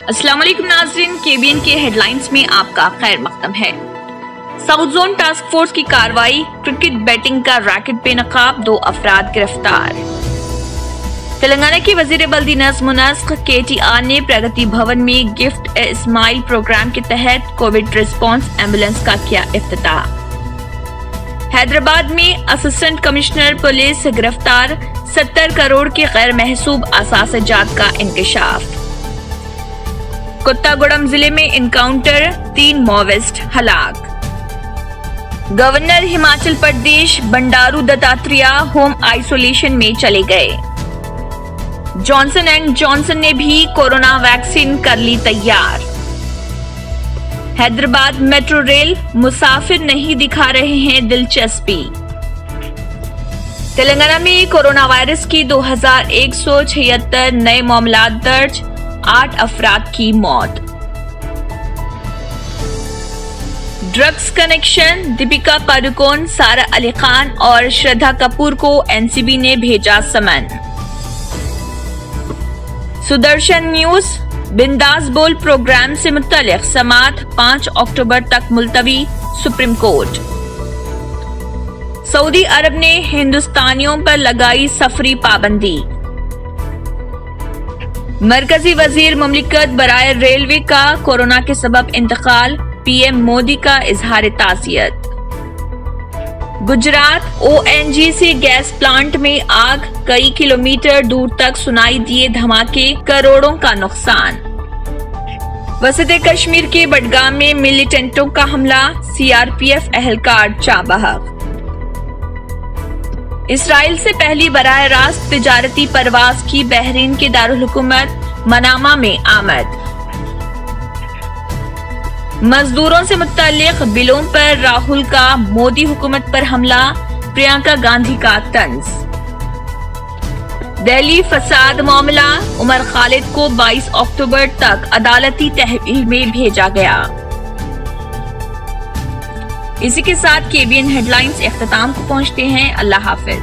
अस्सलाम वालेकुम नाज़रीन, केबीएन के हेडलाइंस में आपका खैर मकदम है। साउथ जोन टास्क फोर्स की कार्रवाई, क्रिकेट बैटिंग का रैकेट बेनकाब, 2 अफराद गिरफ्तार। तेलंगाना के वजीर बल्दी नज़्म व नस्ख KTR ने प्रगति भवन में गिफ्ट ए स्माइल प्रोग्राम के तहत कोविड रिस्पांस एम्बुलेंस का किया इफ्तिताह। हैदराबाद में असिस्टेंट कमिश्नर पुलिस गिरफ्तार, 70 करोड़ के गैर महसूब असासजात का इंकशाफ। कोत्तागुड़म जिले में इनकाउंटर, 3 माओवादिस्ट हलाक। Governor Himachal Pradesh Bandaru Dattatreya home isolation में चले गए। जॉनसन एंड जॉनसन ने भी कोरोना वैक्सीन कर ली तैयार। हैदराबाद मेट्रो रेल, मुसाफिर नहीं दिखा रहे हैं दिलचस्पी। तेलंगाना में कोरोना वायरस की 2176 नए मामला दर्ज, 8 अफराद की मौत। ड्रग्स कनेक्शन, दीपिका पादुकोण, सारा अली खान और श्रद्धा कपूर को एनसीबी ने भेजा समन। सुदर्शन न्यूज, बिंदास बोल प्रोग्राम से मुत्तलिक समात 5 अक्टूबर तक मुलतवी, सुप्रीम कोर्ट। सऊदी अरब ने हिंदुस्तानियों पर लगाई सफरी पाबंदी। मरकजी वजीर मुमलिकत बराए रेलवे का कोरोना के सबब इंतकाल, पीएम मोदी का इजहार ताज़ियत। गुजरात ONGC गैस प्लांट में आग, कई किलोमीटर दूर तक सुनाई दिए धमाके, करोड़ों का नुकसान। वसत कश्मीर के बडगाम में मिलिटेंटों का हमला, CRPF एहलकार चाबहक। इसराइल से पहली बराह रास्त तिजारती परवाज की बहरीन के दारुल हुकूमत मनामा में आमद। मजदूरों से मुत्तल्लिक बिलों पर राहुल का मोदी हुकूमत पर हमला, प्रियंका गांधी का तंज। दिल्ली फसाद मामला, उमर खालिद को 22 अक्टूबर तक अदालती तहवील में भेजा गया। इसी के साथ केबीएन हेडलाइंस इख्तिताम को पहुंचते हैं। अल्लाह हाफिज।